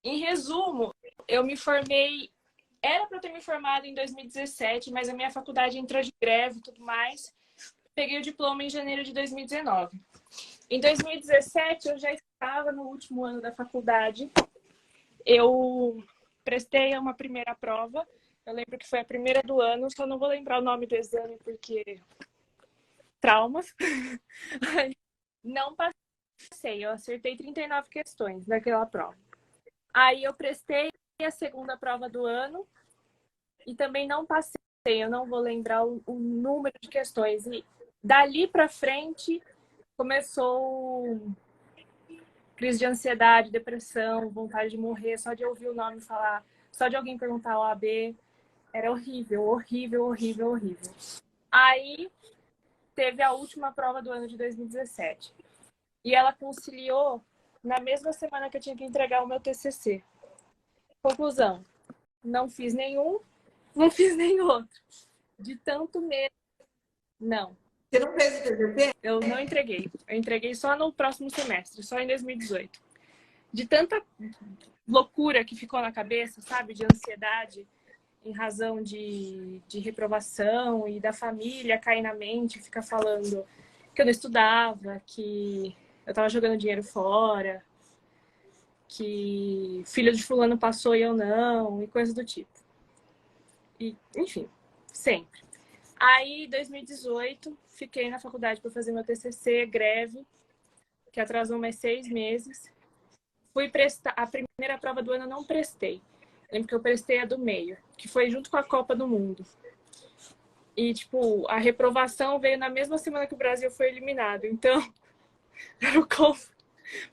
Em resumo, eu me formei. Era para eu ter me formado em 2017, mas a minha faculdade entrou de greve e tudo mais. Peguei o diploma em janeiro de 2019. Em 2017, eu já estava no último ano da faculdade. Eu prestei uma primeira prova. Eu lembro que foi a primeira do ano, só não vou lembrar o nome do exame porque traumas. Não passei, eu acertei 39 questões daquela prova. Aí eu prestei a segunda prova do ano e também não passei. Eu não vou lembrar o número de questões. E dali para frente começou crise de ansiedade, depressão, vontade de morrer, só de ouvir o nome falar, só de alguém perguntar o AB. Era horrível, horrível, horrível, horrível. Aí teve a última prova do ano de 2017. E ela conciliou na mesma semana que eu tinha que entregar o meu TCC. Conclusão, não fiz nenhum, não fiz nem outro. De tanto medo. Não. Você não fez o TCC? Eu não entreguei. Eu entreguei só no próximo semestre, só em 2018. De tanta loucura que ficou na cabeça, sabe? De ansiedade, em razão de reprovação e da família cair na mente, ficar falando que eu não estudava, que eu tava jogando dinheiro fora, que filho de fulano passou e eu não, e coisas do tipo. E, enfim, sempre. Aí, em 2018, fiquei na faculdade para fazer meu TCC, greve, que atrasou mais 6 meses. Fui prestar, a primeira prova do ano eu não prestei. Lembro que eu prestei a do meio, que foi junto com a Copa do Mundo. E, tipo, a reprovação veio na mesma semana que o Brasil foi eliminado. Então, era o como.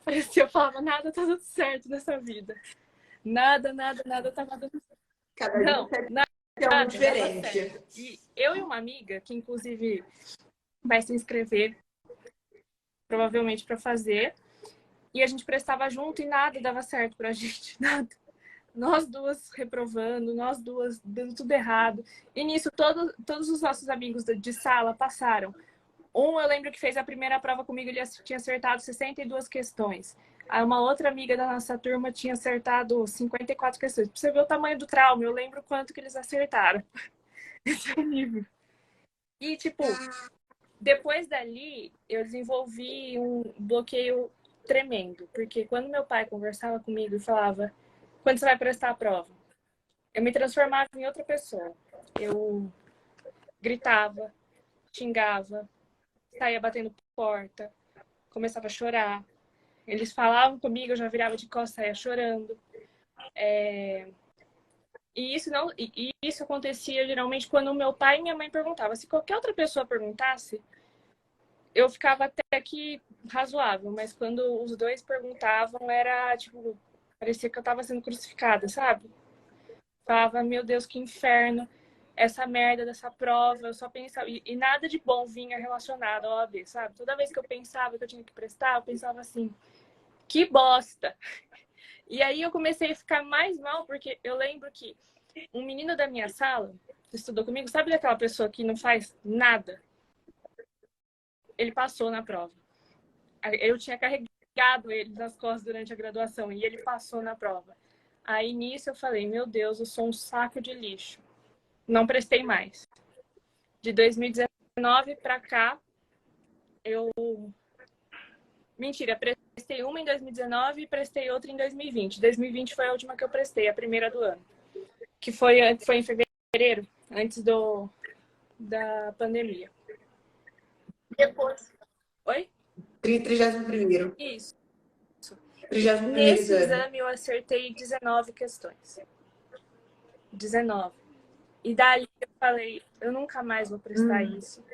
Parecia, eu falava, nada tá dando certo nessa vida. Nada, nada, nada tava dando certo. Cada Não, dia nada, é algo dava diferente. certo. E eu e uma amiga, que inclusive vai se inscrever, provavelmente para fazer, e a gente prestava junto e nada dava certo pra gente, nada. Nós duas reprovando, nós duas dando tudo errado. E nisso, todos os nossos amigos de sala passaram. Um, eu lembro que fez a primeira prova comigo, ele tinha acertado 62 questões. Aí uma outra amiga da nossa turma tinha acertado 54 questões. Pra você ver o tamanho do trauma, eu lembro quanto que eles acertaram. Esse é o nível. E, tipo, depois dali, eu desenvolvi um bloqueio tremendo. Porque quando meu pai conversava comigo e falava, quando você vai prestar a prova? Eu me transformava em outra pessoa. Eu gritava, xingava, saía batendo porta, começava a chorar. Eles falavam comigo, eu já virava de costas, saía chorando. E isso acontecia geralmente quando meu pai e minha mãe perguntavam. Se qualquer outra pessoa perguntasse, eu ficava até que razoável, mas quando os dois perguntavam, era tipo, parecia que eu tava sendo crucificada, sabe? Falava, meu Deus, que inferno, essa merda dessa prova, eu só pensava, e nada de bom vinha relacionado ao OAB, sabe? Toda vez que eu pensava que eu tinha que prestar, eu pensava assim, que bosta! E aí eu comecei a ficar mais mal, porque eu lembro que um menino da minha sala, que estudou comigo, sabe daquela pessoa que não faz nada? Ele passou na prova. Eu tinha carregado ele nas costas durante a graduação e ele passou na prova. Aí nisso eu falei, meu Deus, eu sou um saco de lixo. Não prestei mais. De 2019 para cá, eu... Mentira, prestei uma em 2019 e prestei outra em 2020. 2020 foi a última que eu prestei, a primeira do ano. Que foi em fevereiro, antes da pandemia. Depois... Oi? 31º. Isso. 31º Nesse exame. exame eu acertei 19 questões. 19. E dali eu falei, eu nunca mais vou prestar isso.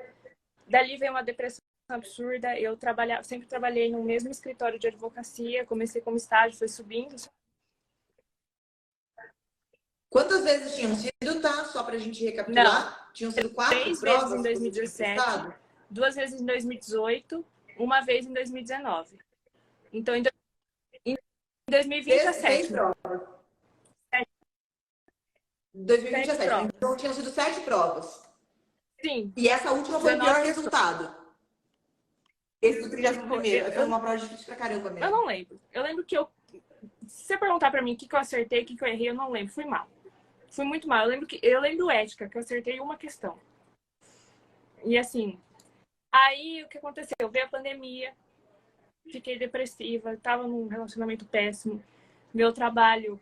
Dali veio uma depressão absurda. Eu sempre trabalhei no mesmo escritório de advocacia. Comecei como estágio, foi subindo. Quantas vezes tinham sido, tá? Só pra gente Não, recapitular. Tinham sido 4 3 vezes em provas que você tinha 2017, prestado? 2 vezes em 2018, uma vez em 2019. Então, em 2020 a Seis sétima. provas. 2020 a 7 7. provas. Então tinham sido 7 provas. Sim, E essa última foi o 19 pior questões. resultado. Esse do 31º. Foi Eu uma prova difícil pra caramba eu mesmo. não lembro. Eu lembro que eu Se você perguntar pra mim o que eu acertei, o que eu errei, eu não lembro. Fui mal. Fui muito mal. Eu lembro ética, que eu acertei uma questão. E assim, aí o que aconteceu? Veio a pandemia, fiquei depressiva, tava num relacionamento péssimo. Meu trabalho,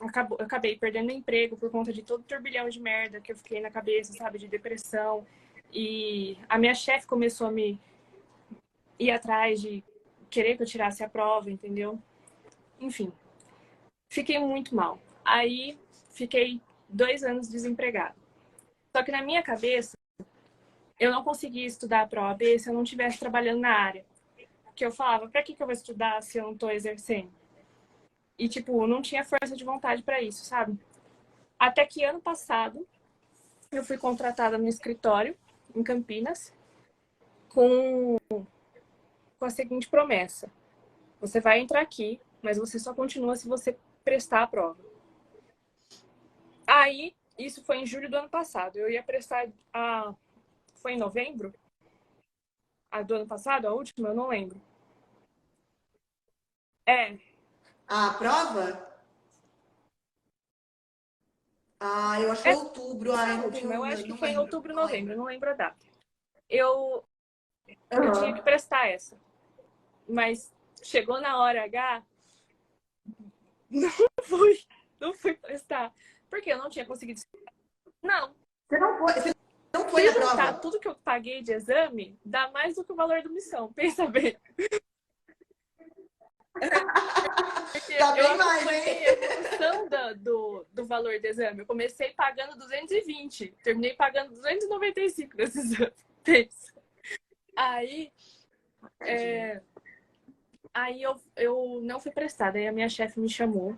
eu acabei perdendo emprego por conta de todo o turbilhão de merda que eu fiquei na cabeça, sabe? De depressão. E a minha chefe começou a me ir atrás de querer que eu tirasse a prova, entendeu? Enfim, fiquei muito mal. Aí fiquei 2 anos desempregada. Só que na minha cabeça, eu não conseguia estudar para a OAB se eu não estivesse trabalhando na área. Porque eu falava, para que eu vou estudar se eu não estou exercendo? E, tipo, não tinha força de vontade para isso, sabe? Até que ano passado, eu fui contratada no escritório, em Campinas, com a seguinte promessa. Você vai entrar aqui, mas você só continua se você prestar a prova. Aí, isso foi em julho do ano passado. Eu ia prestar a... Foi em novembro? A do ano passado? A última? Eu não lembro. É, A prova? Ah, eu acho que foi outubro. Ah, eu última. Eu acho que não foi em lembro. outubro, Não novembro. lembro. Eu não lembro a data. Eu, eu tinha que Uhum. prestar essa. Mas chegou na hora H, não fui. Não fui prestar. Porque eu não tinha conseguido. Não. Você não foi Se na juntar prova? tudo que eu paguei de exame, dá mais do que o valor do missão. Pensa bem. Porque Tá eu bem mais, acompanhei hein? a evolução do valor do exame. Eu comecei pagando 220, terminei pagando 295 desses exames. Aí, Tadinha. eu não fui prestada. Aí a minha chefe me chamou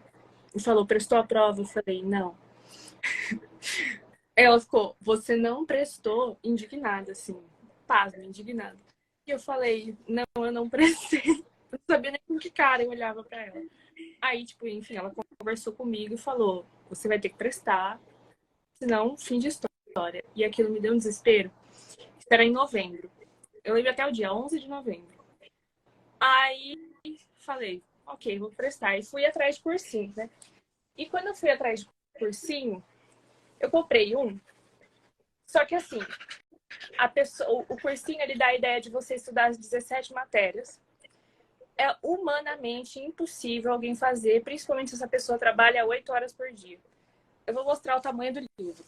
e falou, prestou a prova? Eu falei, não. Ela ficou, você não prestou, indignada, assim, pasma, indignada. E eu falei, não, eu não prestei. Eu não sabia nem com que cara eu olhava pra ela. Aí, tipo, enfim, ela conversou comigo e falou, você vai ter que prestar, senão, fim de história. E aquilo me deu um desespero. Isso era em novembro. Eu lembro até o dia, 11 de novembro. Aí, falei, ok, vou prestar. E fui atrás de cursinho, né? E quando eu fui atrás de cursinho, eu comprei um. Só que assim, o cursinho ele dá a ideia de você estudar as 17 matérias. É humanamente impossível alguém fazer, principalmente se essa pessoa trabalha 8 horas por dia. Eu vou mostrar o tamanho do livro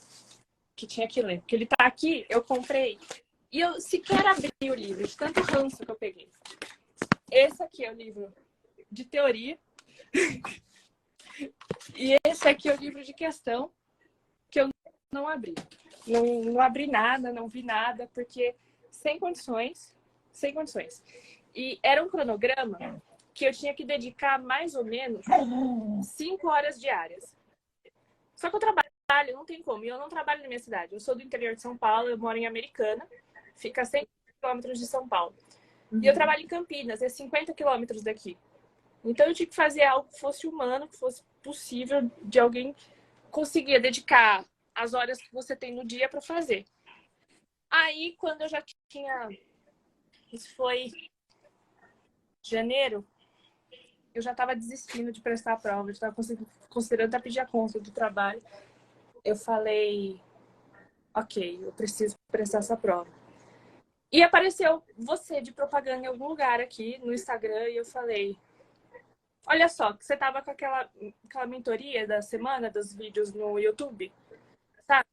que tinha que ler. Porque ele tá aqui, eu comprei. E eu sequer abri o livro, de tanto ranço que eu peguei. Esse aqui é o livro de teoria. E esse aqui é o livro de questão que eu não abri. Não abri nada, não vi nada, porque sem condições, sem condições. E era um cronograma que eu tinha que dedicar mais ou menos 5 horas diárias. Só que eu trabalho, não tem como. E eu não trabalho na minha cidade. Eu sou do interior de São Paulo, eu moro em Americana, fica a 100 quilômetros de São Paulo. E eu trabalho em Campinas, é 50 quilômetros daqui. Então eu tinha que fazer algo que fosse humano, que fosse possível de alguém conseguir dedicar as horas que você tem no dia para fazer. Aí, quando eu já tinha... Isso foi janeiro, eu já estava desistindo de prestar a prova, eu estava considerando até pedir a conta do trabalho. Eu falei, ok, eu preciso prestar essa prova. E apareceu você de propaganda em algum lugar aqui no Instagram e eu falei, olha só, que você tava com aquela mentoria da semana dos vídeos no YouTube, sabe?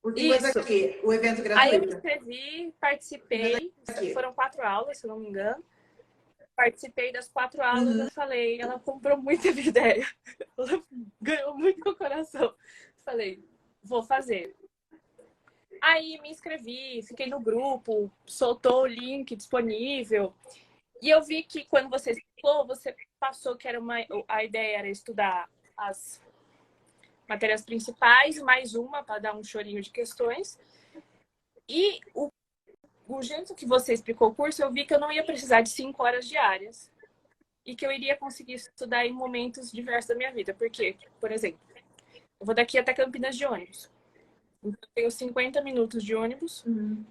O 50 Isso. aqui, o evento Aí eu me gratuito. inscrevi, 50 participei, aqui. foram 4 aulas, se eu não me engano. Participei das 4 aulas, eu Uhum. falei, ela comprou muito a minha ideia. Ela ganhou muito meu coração. Falei, vou fazer. Aí me inscrevi, fiquei no grupo, soltou o link disponível. E eu vi que quando você explicou, você passou que a ideia era estudar as matérias principais, mais uma para dar um chorinho de questões. E o jeito que você explicou o curso, eu vi que eu não ia precisar de 5 horas diárias. E que eu iria conseguir estudar em momentos diversos da minha vida. Porque, por exemplo, eu vou daqui até Campinas de ônibus. Então, eu tenho 50 minutos de ônibus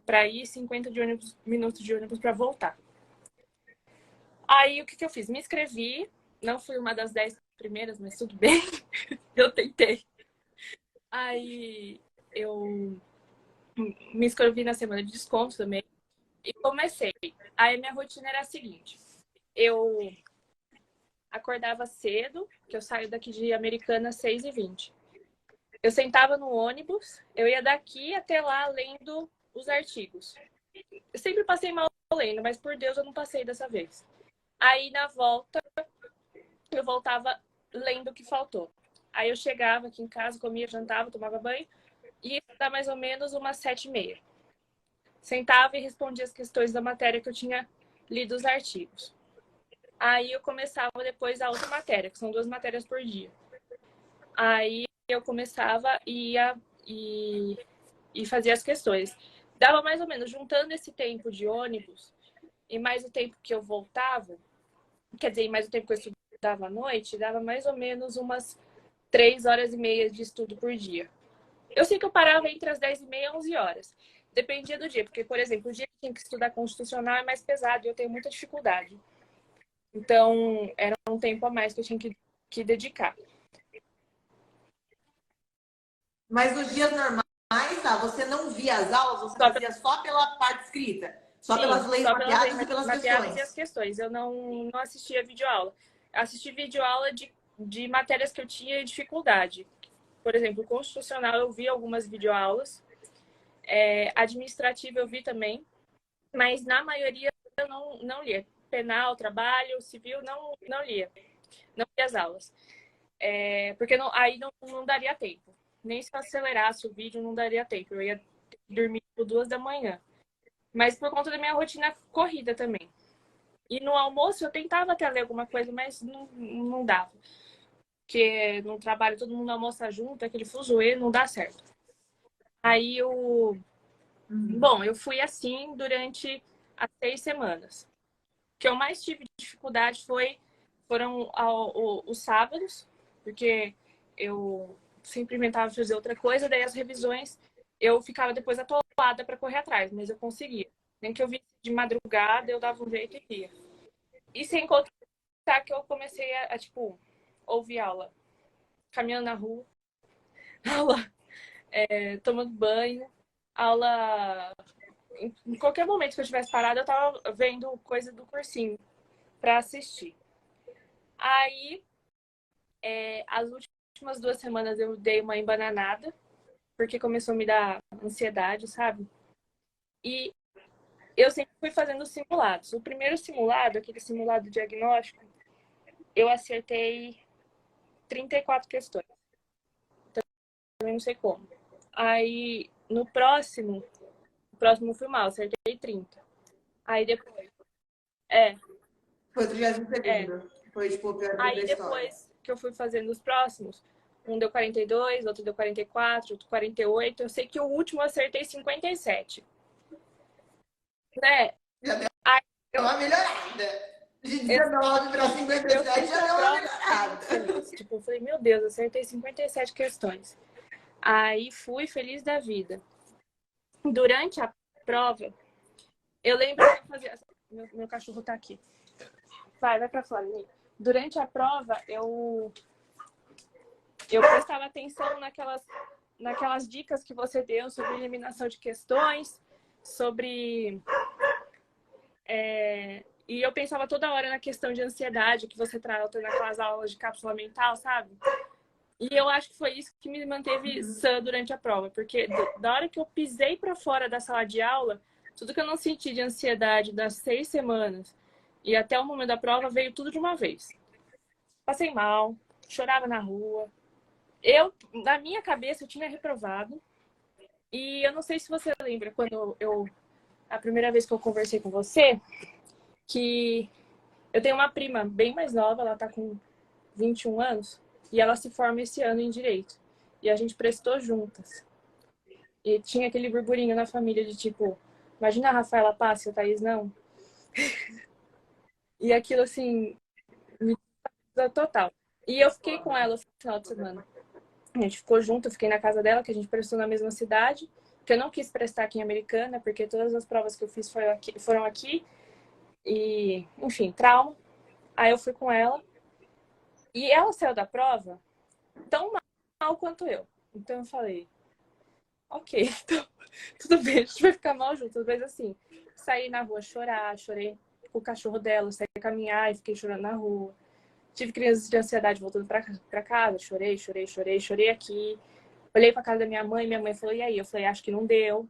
para ir, 50 minutos de ônibus para voltar. Aí, o que eu fiz? Me inscrevi, não fui uma das 10 primeiras, mas tudo bem. Eu tentei. Aí eu me inscrevi na semana de desconto também e comecei. Aí minha rotina era a seguinte: eu acordava cedo, que eu saio daqui de Americana às 6h20. Eu sentava no ônibus, eu ia daqui até lá lendo os artigos. Eu sempre passei mal lendo, mas por Deus eu não passei dessa vez. Aí na volta, eu voltava lendo o que faltou. Aí eu chegava aqui em casa, comia, jantava, tomava banho e ia dar mais ou menos umas 7h30. Sentava e respondia as questões da matéria que eu tinha lido os artigos. Aí eu começava depois a outra matéria, que são 2 matérias por dia. Aí eu começava e fazia as questões. Dava mais ou menos, juntando esse tempo de ônibus e mais o tempo que eu voltava, quer dizer, mais o tempo que eu estudava à noite, dava mais ou menos umas 3h30 de estudo por dia. Eu sei que eu parava entre as 10h30 e 11h. Dependia do dia, porque, por exemplo, o dia que tinha que estudar constitucional é mais pesado e eu tenho muita dificuldade. Então, era um tempo a mais que eu tinha que dedicar. Mas nos dias normais, tá? Você não via as aulas, você fazia só pela parte escrita? Só pelas leis mapeadas e pelas questões? E as questões. Eu não assistia videoaula. Assisti videoaula de matérias que eu tinha dificuldade. Por exemplo, constitucional eu vi algumas videoaulas. Administrativa eu vi também. Mas na maioria eu não lia. Penal, trabalho, civil, não lia. Não lia as aulas. Porque aí não daria tempo. Nem se eu acelerasse o vídeo, não daria tempo. Eu ia dormir por 2h. Mas por conta da minha rotina corrida também. E no almoço eu tentava até ler alguma coisa, mas não dava. Porque no trabalho todo mundo almoça junto, aquele fuzuê, não dá certo. Aí Bom, eu fui assim durante as 6 semanas. O que eu mais tive dificuldade foram os sábados, porque eu sempre inventava fazer outra coisa, daí as revisões eu ficava depois atolada para correr atrás, mas eu conseguia. Nem que eu visse de madrugada, eu dava um jeito e ia. E sem contar que eu comecei tipo, ouvir aula caminhando na rua, aula tomando banho, aula... Em qualquer momento que eu estivesse parada, eu tava vendo coisa do cursinho para assistir. Aí, as últimas 2 semanas eu dei uma embananada, porque começou a me dar ansiedade, sabe? E eu sempre fui fazendo simulados. O primeiro simulado, aquele simulado diagnóstico, eu acertei 34 questões. Também não sei como. Aí, no próximo fui mal, acertei 30. Aí depois... Foi o 32º. Foi, tipo, o pior Aí da história. depois que eu fui fazendo os próximos, um deu 42, outro deu 44, outro 48. Eu sei que o último eu acertei 57. Né? Já deu Aí uma melhorada. De 19 para 57 já deu uma melhorada. Tipo, eu falei, meu Deus, acertei 57 questões. Aí fui feliz da vida. Durante a prova, eu lembro que eu fazia... Meu cachorro tá aqui. Vai pra fora, Nick. Durante a prova, eu prestava atenção naquelas dicas que você deu sobre eliminação de questões, sobre... E eu pensava toda hora na questão de ansiedade que você trata naquelas aulas de cápsula mental, sabe? E eu acho que foi isso que me manteve sã durante a prova, porque da hora que eu pisei para fora da sala de aula, tudo que eu não senti de ansiedade das 6 semanas e até o momento da prova veio tudo de uma vez. Passei mal, chorava na rua. Na minha cabeça, eu tinha reprovado. E eu não sei se você lembra, quando a primeira vez que eu conversei com você, que eu tenho uma prima bem mais nova, ela tá com 21 anos, e ela se forma esse ano em Direito. E a gente prestou juntas. E tinha aquele burburinho na família de tipo, imagina a Rafaela passa e a Thaís não. E aquilo, assim, me deu total. E eu fiquei com ela no final de semana. A gente ficou junto, eu fiquei na casa dela, que a gente prestou na mesma cidade, que eu não quis prestar aqui em Americana, porque todas as provas que eu fiz foram aqui. E, enfim, trauma. Aí eu fui com ela. E ela saiu da prova tão mal quanto eu. Então eu falei, ok, então tudo bem, a gente vai ficar mal juntos. Mas assim, saí na rua chorar, chorei com o cachorro dela, saí caminhar e fiquei chorando na rua. Tive crises de ansiedade voltando pra casa, chorei aqui. Olhei pra casa da minha mãe falou, e aí? Eu falei, acho que não deu.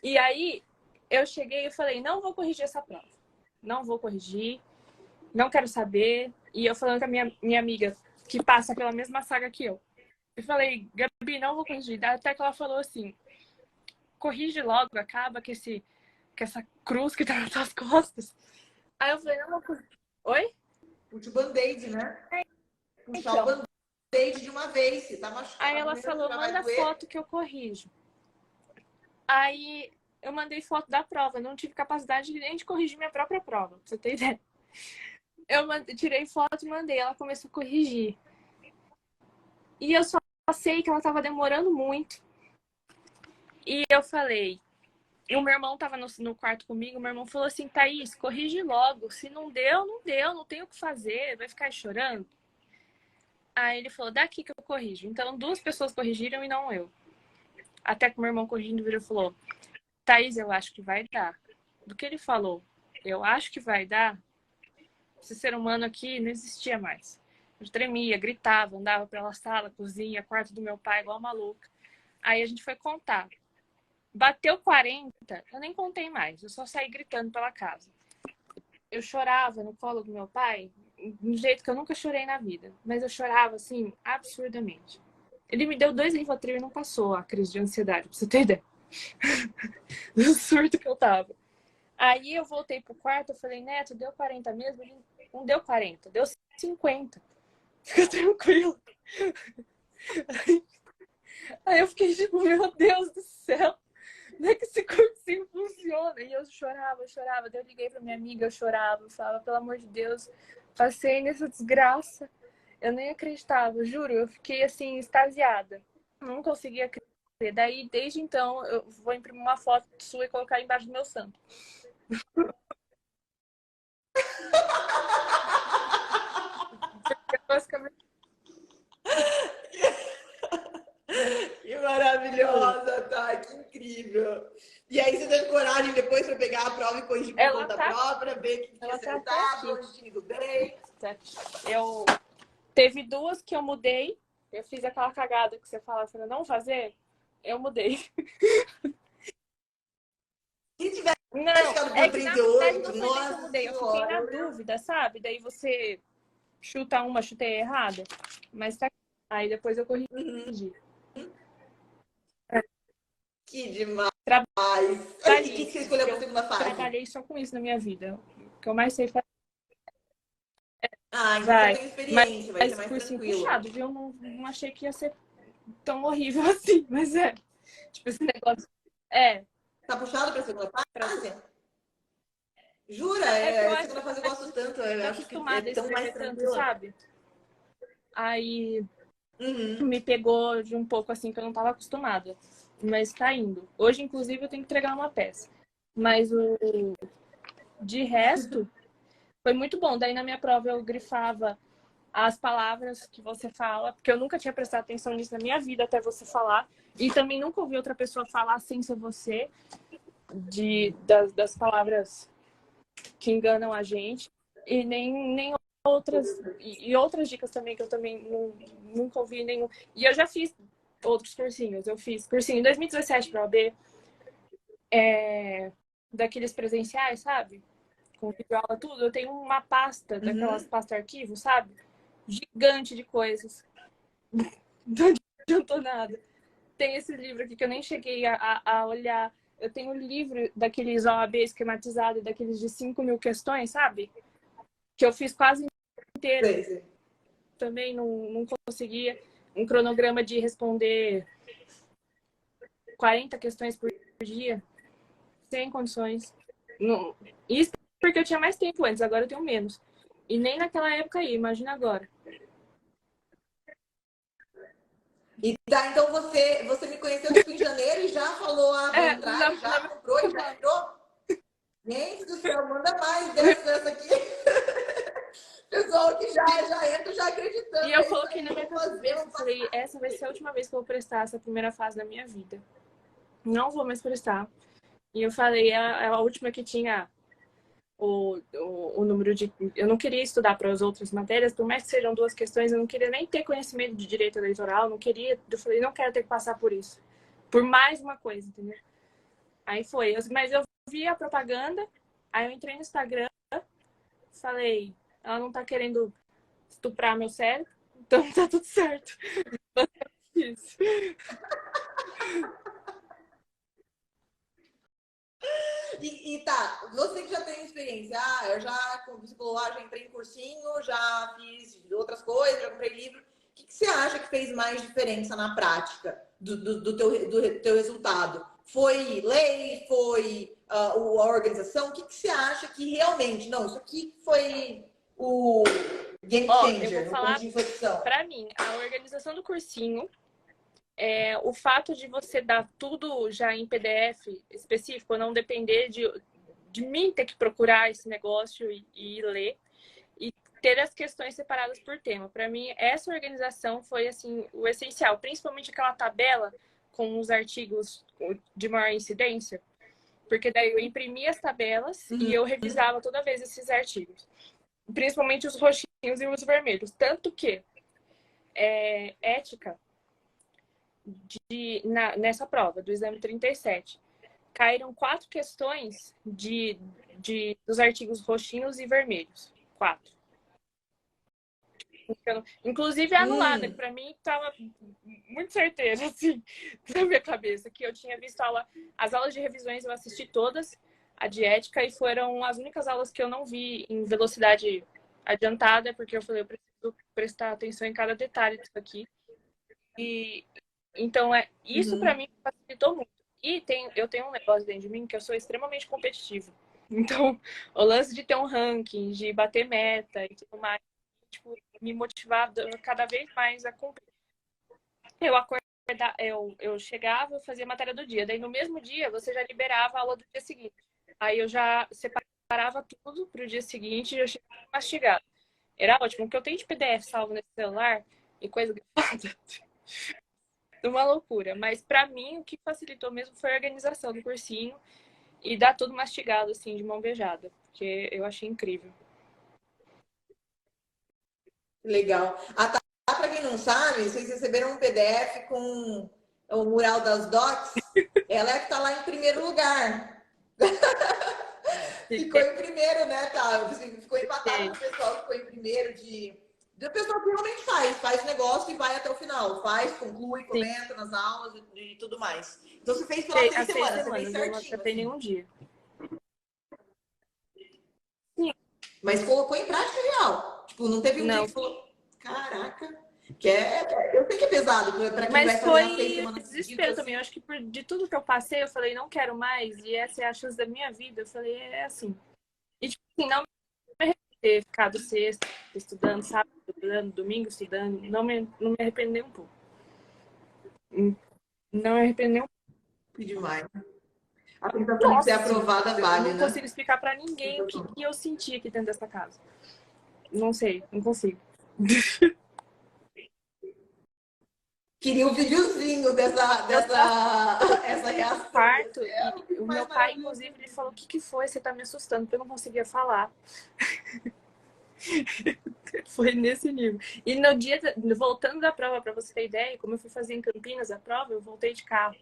E aí, eu cheguei e falei, não vou corrigir essa prova. Não vou corrigir, não quero saber. E eu falando com a minha amiga, que passa pela mesma saga que eu. Eu falei, Gabi, não vou corrigir. Até que ela falou assim, corrige logo, acaba com essa cruz que tá nas tuas costas. Aí eu falei, não vou corrigir. Oi? Puxa o band-aid, né? Puxar Então, o band-aid de uma vez, se tá machucado. aí ela falou, manda foto que eu corrijo. Aí eu mandei foto da prova. Não tive capacidade nem de corrigir minha própria prova, pra você ter ideia. Eu tirei foto e mandei. Ela começou a corrigir. E eu só sei que ela tava demorando muito. E eu falei... E o meu irmão tava no quarto comigo. Meu irmão falou assim, Thaís, corrige logo. Se não deu, não deu. Não tem o que fazer. Vai ficar chorando. Aí ele falou, daqui que eu corrijo. Então 2 pessoas corrigiram e não eu. Até que o meu irmão corrigindo virou e falou, Thaís, eu acho que vai dar. Do que ele falou, eu acho que vai dar, esse ser humano aqui não existia mais. Eu tremia, gritava, andava pela sala, cozinha, quarto do meu pai, igual maluca. Aí a gente foi contar. Bateu 40, eu nem contei mais, eu só saí gritando pela casa. Eu chorava no colo do meu pai, de um jeito que eu nunca chorei na vida. Mas eu chorava, assim, absurdamente. Ele me deu 2 Rivotril e não passou a crise de ansiedade, pra você ter ideia. Do surto que eu tava. Aí eu voltei pro quarto, eu falei, Neto, deu 40 mesmo? Ele não deu 40, deu 50. Fica tranquilo. Aí eu fiquei tipo, meu Deus do céu, como é que esse cursinho funciona? E eu chorava. Daí eu liguei pra minha amiga, eu chorava, eu falava, pelo amor de Deus, passei nessa desgraça. Eu nem acreditava, juro, eu fiquei assim, extasiada. Não conseguia acreditar. Daí, desde então, eu vou imprimir uma foto sua e colocar embaixo do meu santo. Basicamente. Que maravilhosa, tá? Que incrível. E aí você teve coragem depois para pegar a prova e corrigir por conta própria, ver que tinha acertado, onde tinha ido bem. Teve 2 que eu mudei. Eu fiz aquela cagada que você fala para não fazer. Eu mudei. Se tivesse não, é que na verdade não foi nossa, que eu mudei. Eu fiquei na dúvida, sabe? Daí você chuta uma, chutei errada. Mas tá. Aí depois eu corrigi. Que demais. Aí, o que você escolheu para a segunda fase? Trabalhei só com isso na minha vida. O que eu mais sei fazer. Ah, então você tem experiência, vai ser mais cursinho tranquilo. puxado, viu? Não achei que ia ser tão horrível assim, mas é. Tipo, esse negócio. Tá puxado para a segunda fase? Jura? A segunda fase eu gosto tanto. Eu acho que é tão mais tranquilo, sabe? Aí me pegou de um pouco assim que eu não tava acostumada. Mas tá indo. Hoje, inclusive, eu tenho que entregar uma peça. Mas de resto, foi muito bom. Daí na minha prova eu grifava as palavras que você fala, porque eu nunca tinha prestado atenção nisso na minha vida até você falar. E também nunca ouvi outra pessoa falar sem ser você, das palavras que enganam a gente. E nem outras. E outras dicas também que eu também nunca ouvi nenhum. E eu já fiz outros cursinhos. Eu fiz cursinho em 2017 para a OAB, daqueles presenciais, sabe? Com videoaula, tudo. Eu tenho uma pasta, daquelas pastas arquivo, sabe? Gigante de coisas. Não adiantou nada. Tem esse livro aqui que eu nem cheguei a olhar. Eu tenho um livro daqueles OAB esquematizado, daqueles de 5.000 questões, sabe? Que eu fiz quase inteiro. Sim. Também não conseguia. Um cronograma de responder 40 questões por dia. Sem condições. Não. Isso porque eu tinha mais tempo antes, agora eu tenho menos. E nem naquela época aí, imagina agora. E tá, então você me conheceu tipo, em janeiro e já falou, vou entrar, já comprou e já entrou? Gente do céu, manda mais dessa aqui. Pessoal que já entra já acreditando. E eu coloquei na minha cabeça, eu falei, essa vai ser a última vez que eu vou prestar essa primeira fase da minha vida. Não vou mais prestar. E eu falei, a última que tinha o número de... Eu não queria estudar para as outras matérias, por mais que sejam 2 questões, eu não queria nem ter conhecimento de direito eleitoral, não queria... Eu falei, não quero ter que passar por isso. Por mais uma coisa, entendeu? Aí foi. Mas eu vi a propaganda, aí eu entrei no Instagram, falei, ela não tá querendo estuprar meu cérebro, então tá tudo certo. Isso. E tá, você que já tem experiência, eu já, como você falou, já entrei em cursinho, já fiz outras coisas, já comprei livro. O que você acha que fez mais diferença na prática do teu resultado? Foi lei? Foi a organização? O que você acha que realmente, não, isso aqui foi o game changer, eu vou falar de inflexão? Pra mim, a organização do cursinho, o fato de você dar tudo já em PDF específico, não depender de mim ter que procurar esse negócio e ler, e ter as questões separadas por tema. Para mim, essa organização foi assim o essencial, principalmente aquela tabela com os artigos de maior incidência, porque daí eu imprimia as tabelas e eu revisava toda vez esses artigos, principalmente os roxinhos e os vermelhos. Tanto que ética, nessa prova do exame 37, caíram 4 questões dos artigos roxinhos e vermelhos. 4. Inclusive anulada, que para mim estava muito certeza, assim, na minha cabeça, que eu tinha visto as aulas de revisões, eu assisti todas, a de ética, e foram as únicas aulas que eu não vi em velocidade adiantada, porque eu falei, eu preciso prestar atenção em cada detalhe disso aqui. E então isso para mim facilitou muito. E eu tenho um negócio dentro de mim que eu sou extremamente competitivo. Então, o lance de ter um ranking, de bater meta e tudo mais, tipo, me motivava cada vez mais a cumprir. Eu chegava, eu fazia matéria do dia. Daí, no mesmo dia, você já liberava a aula do dia seguinte. Aí eu já separava tudo para o dia seguinte e eu chegava mastigado. Era ótimo, porque eu tenho de PDF salvo nesse celular e coisa grifada. Uma loucura. Mas para mim, o que facilitou mesmo foi a organização do cursinho e dar tudo mastigado, assim, de mão beijada. Porque eu achei incrível. Legal. Para quem não sabe, vocês receberam um PDF com o mural das docs. Ela é que está lá em primeiro lugar. Ficou em primeiro, né, tá? Ficou empatado com o pessoal que ficou em primeiro do pessoal que realmente faz o negócio e vai até o final. Conclui, comenta nas aulas e tudo mais. Então você fez pelas 6 semanas, você fez certinho. Não tem nenhum dia. Sim. Mas colocou em prática real. Tipo, não teve um dia que falou, caraca. Eu sei que é pesado para quem vai fazer as 6 semanas. Mas foi desespero também. Eu acho que de tudo que eu passei, eu falei, não quero mais. E essa é a chance da minha vida. Eu falei, é assim. E tipo assim, não me arrependo de ter ficado sexta estudando, sábado estudando, domingo estudando. Não me arrependo nem um pouco. Não me arrependo nem um pouco. Demais. A tentação de ser aprovada vale, né? Não consigo explicar para ninguém o que eu senti aqui dentro dessa casa. Não sei, não consigo. Queria um videozinho dessa essa reação. Quarto, e o meu pai, inclusive, ele falou: o que foi? Você tá me assustando, porque eu não conseguia falar. Foi nesse nível. E no dia, voltando da prova, para você ter ideia, como eu fui fazer em Campinas a prova, eu voltei de carro.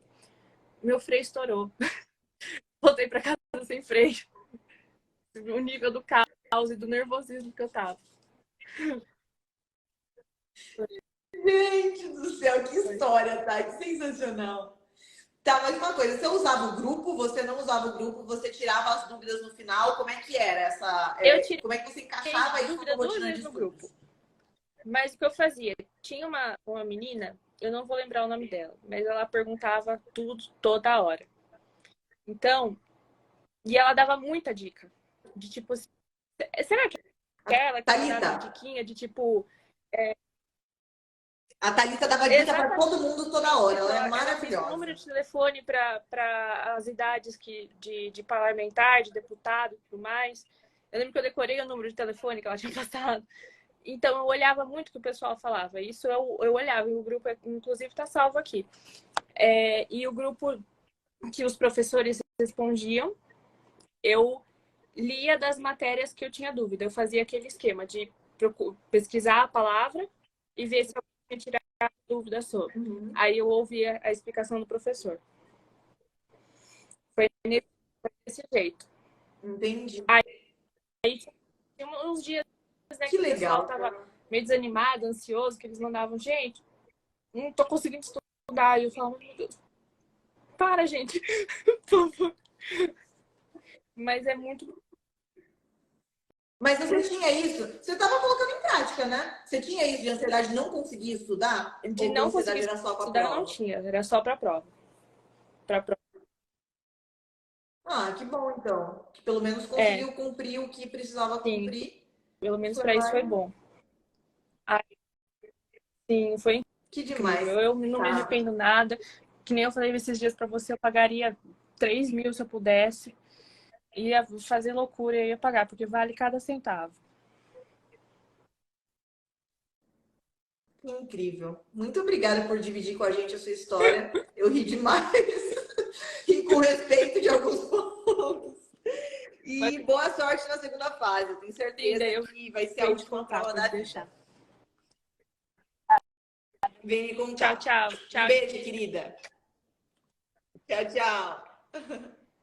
Meu freio estourou. Voltei para casa sem freio. O nível do caos e do nervosismo que eu tava. Gente do céu, que história, tá? Que sensacional. Tá, mas uma coisa, você usava o grupo, você não usava o grupo, você tirava as dúvidas no final, como é que era essa... como é que você encaixava isso na rotina de grupo? Mas o que eu fazia? Tinha uma menina, eu não vou lembrar o nome dela, mas ela perguntava tudo, toda hora. Então, e ela dava muita dica. De tipo, será que ela que dava diquinha de tipo... A Thalita dava dica para todo mundo toda hora. Ela é maravilhosa. Ela número de telefone para as idades de parlamentar, de deputado e tudo mais. Eu lembro que eu decorei o número de telefone que ela tinha passado. Então, eu olhava muito o que o pessoal falava. Isso eu olhava. E o grupo, inclusive, está salvo aqui. E o grupo que os professores respondiam, eu lia das matérias que eu tinha dúvida. Eu fazia aquele esquema de pesquisar a palavra e ver se eu tinha tirado dúvida sobre. Aí eu ouvia a explicação do professor. Foi desse jeito. Entendi. Aí tinha uns dias, né, Que que o pessoal legal. tava meio desanimado, ansioso, que eles mandavam, gente, não tô conseguindo estudar. E eu falava, meu Deus, para, gente, por favor. Mas é muito. Mas você tinha isso? Você estava colocando em prática, né? Você tinha isso de ansiedade de não conseguir estudar? De Ou tua não ansiedade conseguir era só para a estudar, eu não prova? tinha, era só pra prova. Pra prova. Ah, que bom então. Que pelo menos É, conseguiu cumprir o que precisava sim, cumprir. pelo E menos foi pra isso lá foi e... bom. Aí, sim, foi Que demais. incrível. Eu não me Tá. arrependo nada. Que nem eu falei esses dias pra você, eu pagaria 3 mil se eu pudesse. Ia fazer loucura e ia pagar, porque vale cada centavo. Que incrível. Muito obrigada por dividir com a gente a sua história. Eu ri demais. E com respeito de alguns pontos. Mas, E boa sorte na segunda fase. Eu tenho linda, certeza eu que vai ser a venho te última contar, prova pode da vida. deixar. Vem me Tchau, contar. tchau. Um Tchau. beijo, querida. Tchau, tchau.